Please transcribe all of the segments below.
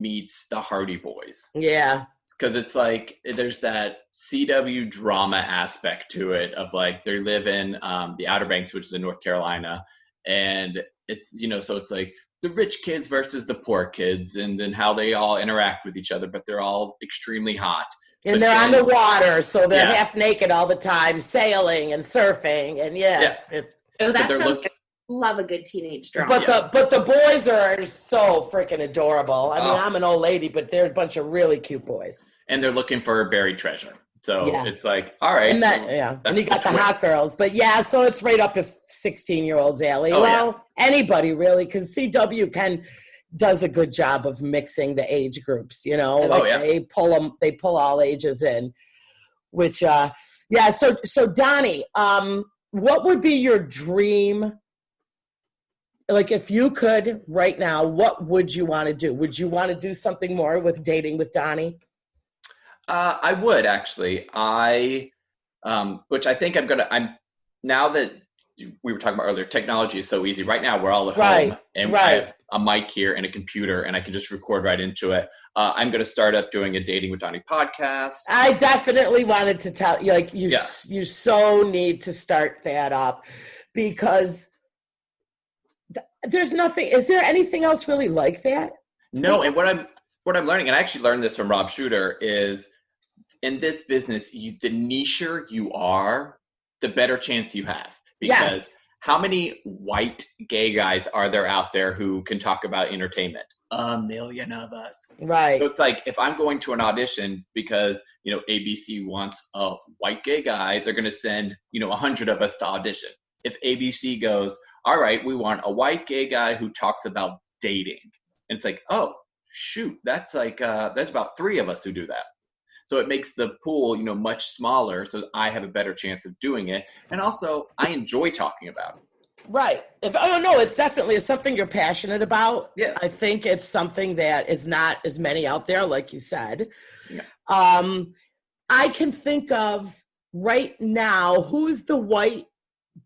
meets the Hardy Boys. Yeah. Because it's like there's that CW drama aspect to it of like they live in the Outer Banks, which is in North Carolina, and it's so it's like the rich kids versus the poor kids, and then how they all interact with each other, but they're all extremely hot. And they're on the water, so they're half naked all the time, sailing and surfing, and that sounds good. Love a good teenage drama. But the boys are so freaking adorable. I mean, I'm an old lady, but they're a bunch of really cute boys. And they're looking for a buried treasure. So it's like, all right. And and you got the hot girls. But so it's right up with 16-year-olds, Allie. Anybody really, because CW does a good job of mixing the age groups, they pull all ages in, which so Donnie, what would be your dream? Like, if you could right now, what would you want to do? Would you want to do something more with Dating with Donnie? I would actually. Which I think I'm now that we were talking about earlier, technology is so easy. Right now, we're all at home, and I have a mic here and a computer, and I can just record right into it. I'm going to start up doing a Dating with Donnie podcast. I definitely wanted to tell you, like, you so need to start that up, because there's nothing. Is there anything else really like that? No, and what I'm learning, and I actually learned this from Rob Shooter, is in this business, the nicher you are, the better chance you have. Because how many white gay guys are there out there who can talk about entertainment? A million of us. Right. So it's like, if I'm going to an audition because, ABC wants a white gay guy, they're going to send, 100 of us to audition. If ABC goes, all right, we want a white gay guy who talks about dating. And it's like, oh, shoot, that's like, there's about 3 of us who do that. So it makes the pool, much smaller, so I have a better chance of doing it. And also, I enjoy talking about it. Right. It's definitely something you're passionate about. Yeah. I think it's something that is not as many out there, like you said. Yeah. I can think of right now, who's the white,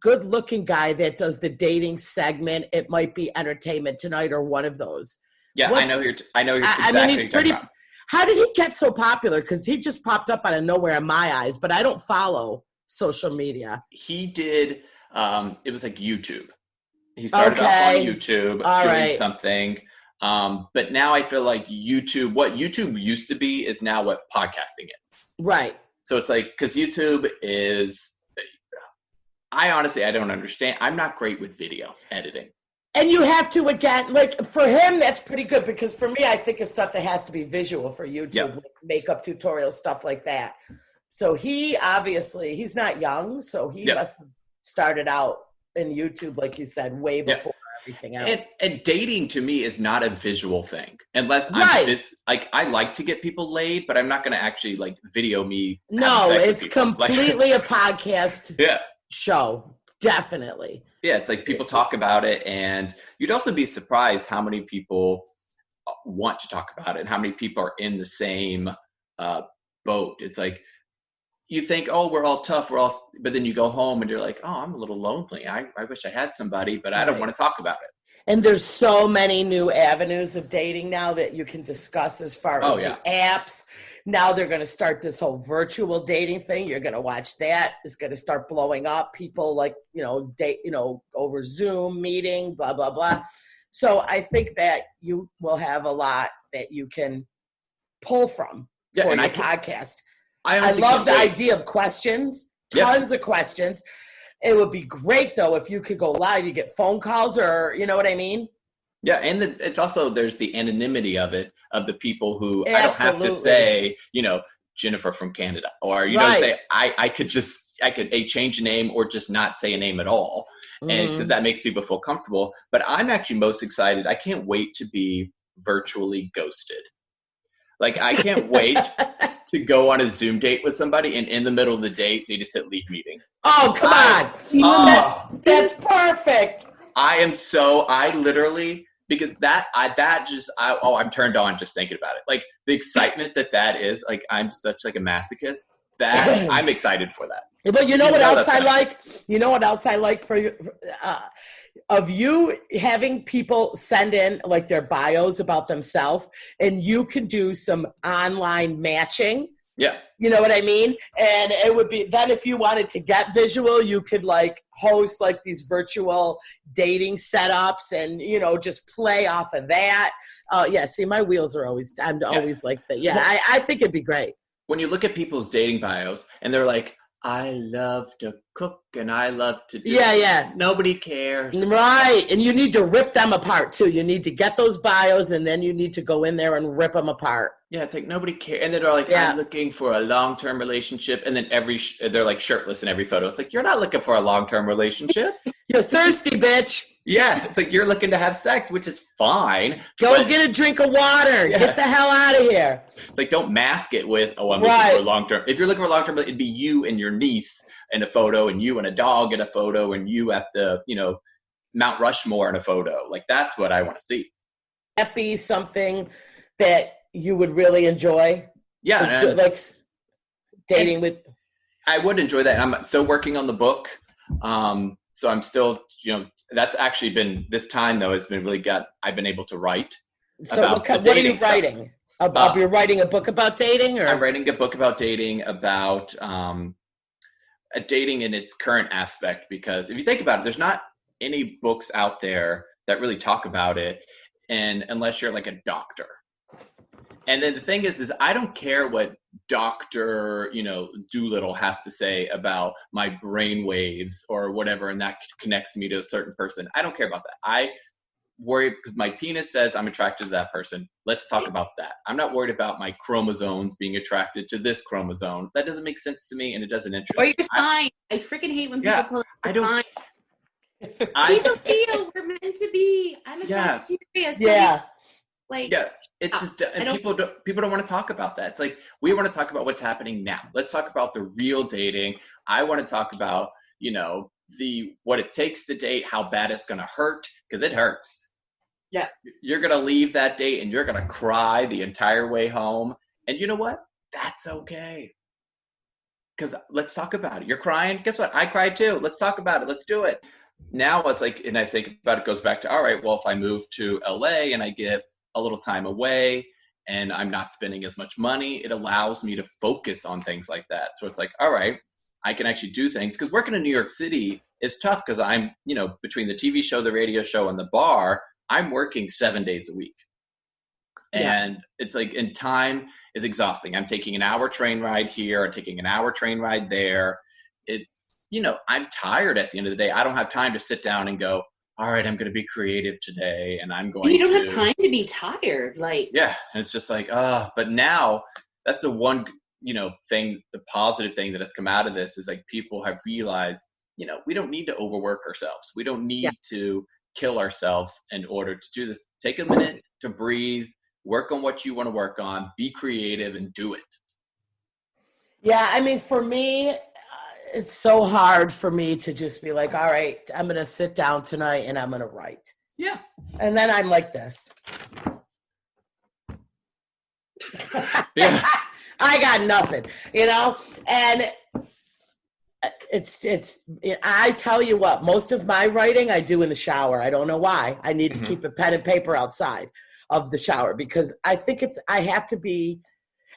good-looking guy that does the dating segment? It might be Entertainment Tonight or one of those. Yeah, I know you're exactly he's pretty. How did he get so popular? Because he just popped up out of nowhere in my eyes, but I don't follow social media. He did, it was like YouTube. He started off on YouTube doing something. But now I feel like what YouTube used to be is now what podcasting is. Right. So it's like, because YouTube is, I don't understand. I'm not great with video editing. And you have to, again, like, for him, that's pretty good, because for me, I think of stuff that has to be visual for YouTube, like makeup tutorials, stuff like that. So he's not young, so he must have started out in YouTube, like you said, way before everything else. And dating to me is not a visual thing, unless I like to get people laid, but I'm not going to actually like video me. No, it's completely a podcast show, definitely. Yeah, it's like people talk about it, and you'd also be surprised how many people want to talk about it and how many people are in the same boat. It's like, you think, oh, we're all tough, but then you go home and you're like, oh, I'm a little lonely. I wish I had somebody, but I don't want to talk about it. And there's so many new avenues of dating now that you can discuss, as far as the apps. Now they're going to start this whole virtual dating thing. You're going to watch that. It's going to start blowing up. People like, date, over Zoom meeting, blah, blah, blah. So I think that you will have a lot that you can pull from for your podcast. I love the idea of questions, tons of questions. It would be great, though, if you could go live. You get phone calls, or you know what I mean? Yeah, and it's also, there's the anonymity of it, of the people who I don't have to say, Jennifer from Canada, or say I could change a name or just not say a name at all, and because that makes people feel comfortable. But I'm actually most excited. I can't wait to be virtually ghosted. Like, I can't wait to go on a Zoom date with somebody, and in the middle of the date, they just hit leave meeting. Oh, come on. That's perfect. I literally, because I'm turned on just thinking about it. Like, the excitement that is, like, I'm such like a masochist that I'm excited for that. But you know what else I like? You know what else I like for you? of you having people send in like their bios about themselves, and you can do some online matching. Yeah. You know what I mean? And it would be, then if you wanted to get visual, you could like host like these virtual dating setups and, you know, just play off of that. Yeah, see, my wheels are always, I'm always like that. Yeah, I think it'd be great. When you look at people's dating bios and they're like, I love to cook and I love to do nobody cares. Right. And you need to rip them apart too. You need to get those bios and then you need to go in there and rip them apart. Yeah, it's like nobody cares. And then they're like, I'm looking for a long-term relationship. And then they're like shirtless in every photo. It's like, you're not looking for a long-term relationship. You're thirsty, bitch. Yeah, it's like you're looking to have sex, which is fine. Go get a drink of water. Yeah. Get the hell out of here. It's like, don't mask it with, I'm looking for a long-term. If you're looking for a long-term, it'd be you and your niece in a photo and you and a dog in a photo and you at the, you know, Mount Rushmore in a photo. Like, that's what I want to see. That be something that you would really enjoy? Yeah. Like dating with. I would enjoy that. I'm still working on the book. So I'm still, you know, that's actually been, this time though, has been really I've been able to write. So what are you writing? You're writing a book about dating? Or? I'm writing a book about dating, about dating in its current aspect, because if you think about it, there's not any books out there that really talk about it, and unless you're like a doctor. And then the thing is I don't care what Dr. Doolittle has to say about my brain waves or whatever, and that connects me to a certain person. I don't care about that. I worry because my penis says I'm attracted to that person. Let's talk about that. I'm not worried about my chromosomes being attracted to this chromosome. That doesn't make sense to me, and it doesn't interest me. Or your sign. I freaking hate when people pull up the sign. People feel we're meant to be. I'm a Sagittarius. Yeah. It's just, and people don't want to talk about that. It's like, we want to talk about what's happening now. Let's talk about the real dating. I want to talk about, what it takes to date, how bad it's going to hurt, because it hurts. Yeah. You're going to leave that date and you're going to cry the entire way home. And you know what? That's okay. Because let's talk about it. You're crying. Guess what? I cried too. Let's talk about it. Let's do it. Now it's like, and I think about it goes back to, all right, well, if I move to LA and I get a little time away and I'm not spending as much money, it allows me to focus on things like that. So it's like, all right, I can actually do things, because working in New York City is tough, because I'm, between the TV show, the radio show, and the bar, I'm working 7 days a week. And it's like, and time is exhausting. I'm taking an hour train ride here, I'm taking an hour train ride there. It's, I'm tired at the end of the day. I don't have time to sit down and go, all right, I'm going to be creative today, and I'm going to. You don't have time to be tired. Yeah, and it's just like, but now that's the one, thing, the positive thing that has come out of this is like people have realized, we don't need to overwork ourselves. We don't need to kill ourselves in order to do this. Take a minute to breathe, work on what you want to work on, be creative, and do it. Yeah, I mean, for me, it's so hard for me to just be like, all right, I'm going to sit down tonight and I'm going to write. Yeah. And then I'm like this. Yeah. I got nothing, and I tell you what, most of my writing I do in the shower. I don't know why. I need to keep a pen and paper outside of the shower, because I think I have to be,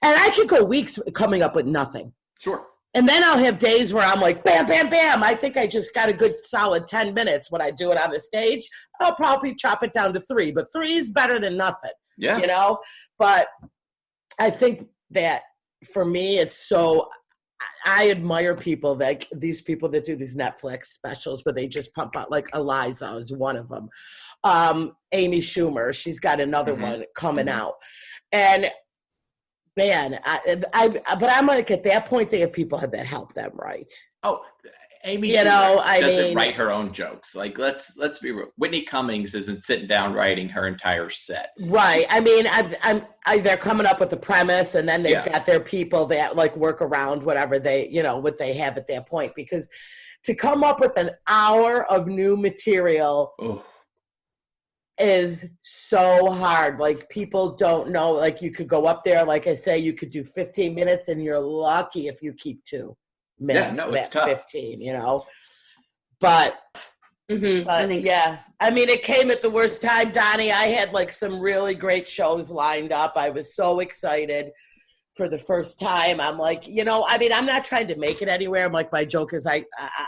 and I could go weeks coming up with nothing. Sure. And then I'll have days where I'm like, bam, bam, bam. I think I just got a good solid 10 minutes when I do it on the stage. I'll probably chop it down to 3, but 3 is better than nothing. Yeah. But I think that for me, it's so, I admire people, like these people that do these Netflix specials where they just pump out, like Eliza is one of them. Amy Schumer, she's got another one coming out. And man, but I'm like, at that point, they have people that help them write. Oh, Amy doesn't write her own jokes. Like, let's be real. Whitney Cummings isn't sitting down writing her entire set. Right. I mean, they're coming up with the premise, and then they've got their people that like work around whatever they, what they have at that point. Because to come up with an hour of new material is so hard. Like, people don't know, like, you could go up there, like I say, you could do 15 minutes and you're lucky if you keep 2 minutes. It's tough. 15, but Mm-hmm. But I mean, it came at the worst time, Donnie. I had like some really great shows lined up. I was so excited for the first time. I'm like, I mean, I'm not trying to make it anywhere. I'm like, my joke is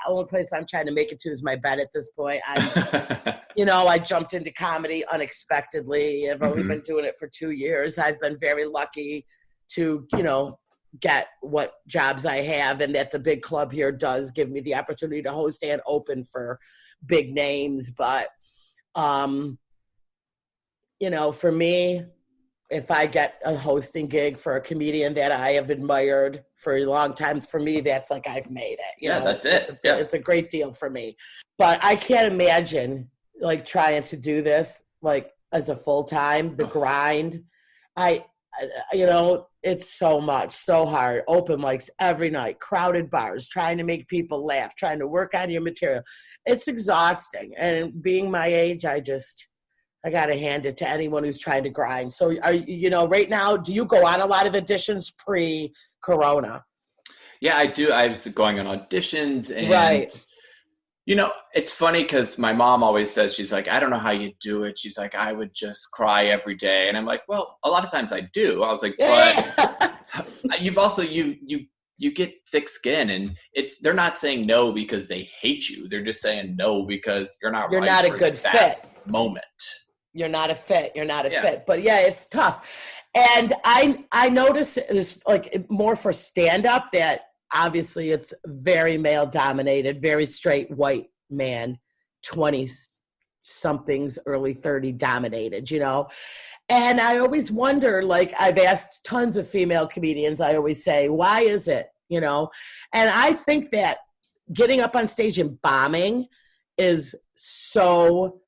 only place I'm trying to make it to is my bed at this point. I jumped into comedy unexpectedly. I've only been doing it for 2 years. I've been very lucky to, get what jobs I have, and that the big club here does give me the opportunity to host and open for big names. But, for me, if I get a hosting gig for a comedian that I have admired for a long time, for me, that's like I've made it. That's it. It's a great deal for me. But I can't imagine like trying to do this like as a full-time, the grind. It's so much, so hard. Open mics every night, crowded bars, trying to make people laugh, trying to work on your material. It's exhausting. And being my age, I got to hand it to anyone who's trying to grind. So, right now, do you go on a lot of auditions pre-corona? Yeah, I do. I was going on auditions and, right. It's funny because my mom always says, she's like, I don't know how you do it. She's like, I would just cry every day. And I'm like, well, a lot of times I do. I was like, but you've also, you get thick skin, and they're not saying no because they hate you. They're just saying no because you're not a good fit moment. You're not a fit. You're not a fit. But yeah, it's tough. And I notice this like more for stand-up that obviously it's very male dominated, very straight white man, 20 somethings, early 30 dominated, And I always wonder, like I've asked tons of female comedians, I always say, why is it, And I think that getting up on stage and bombing is so,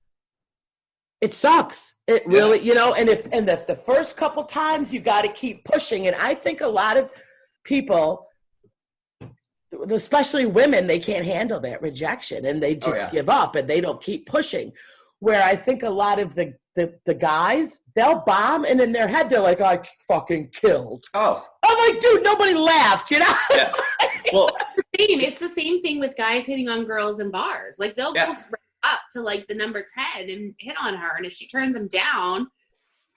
it sucks. It really, and if the first couple times you got to keep pushing. And I think a lot of people, especially women, they can't handle that rejection and they just give up and they don't keep pushing. Where I think a lot of the guys, they'll bomb and in their head they're like, I fucking killed. Oh. I'm like, dude, nobody laughed, Yeah. Well, it's the same thing with guys hitting on girls in bars. Like they'll go up to like the number 10 and hit on her, and if she turns them down,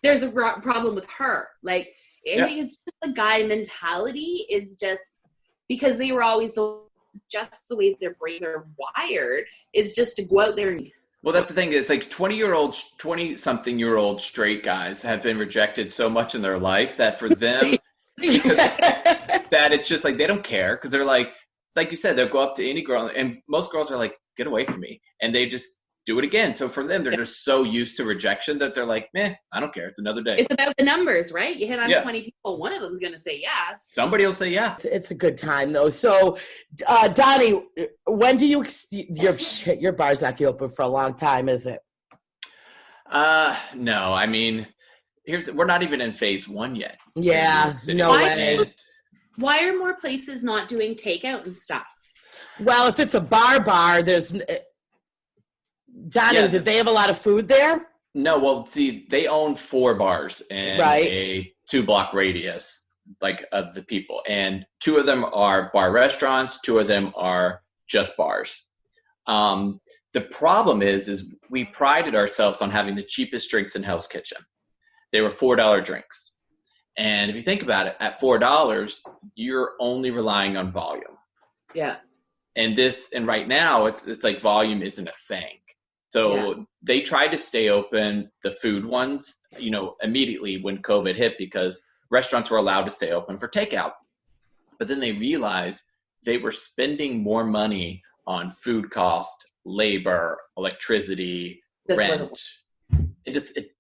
there's a problem with her. Like I think it's just the guy mentality is just because they were always just the way their brains are wired is just to go out there and. Well, that's the thing. It's like 20-something-year-old straight guys have been rejected so much in their life that for them, that it's just like they don't care because they're like you said, they'll go up to any girl, and most girls are like, get away from me, and they just do it again. So for them, they're just so used to rejection that they're like, meh, I don't care. It's another day. It's about the numbers, right? You hit on 20 people, one of them's going to say yes. Somebody will say yeah. It's a good time though. So, Donnie, when do your bar's not going to open for a long time, is it? No. I mean, we're not even in phase 1 yet. Yeah, no way. Why are more places not doing takeout and stuff? Well, if it's a bar, there's. Donnie, did they have a lot of food there? No, well, see, they own 4 bars in a 2-block radius, like of the people, and 2 of them are bar restaurants, 2 of them are just bars. The problem is we prided ourselves on having the cheapest drinks in Hell's Kitchen. They were $4 drinks, and if you think about it, at $4, you're only relying on volume. Yeah. And right now, it's like volume isn't a thing. So they tried to stay open, the food ones, immediately when COVID hit because restaurants were allowed to stay open for takeout. But then they realized they were spending more money on food cost, labor, electricity, rent. It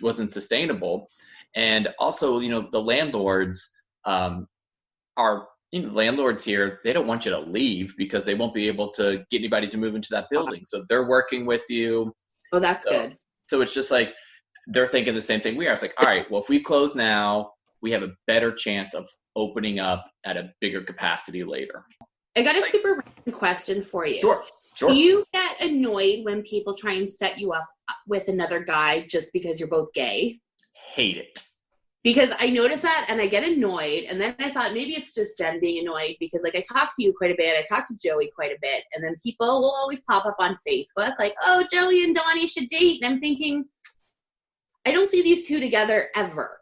wasn't sustainable. And also, the landlords landlords here, they don't want you to leave because they won't be able to get anybody to move into that building. So they're working with you. Oh, that's good. So it's just like they're thinking the same thing we are. It's like, all right, well, if we close now, we have a better chance of opening up at a bigger capacity later. I got a super random question for you. Sure. Do you get annoyed when people try and set you up with another guy just because you're both gay? Hate it. Because I notice that and I get annoyed. And then I thought maybe it's just Jen being annoyed because like I talk to you quite a bit. I talk to Joey quite a bit. And then people will always pop up on Facebook like, oh, Joey and Donny should date. And I'm thinking, I don't see these two together ever.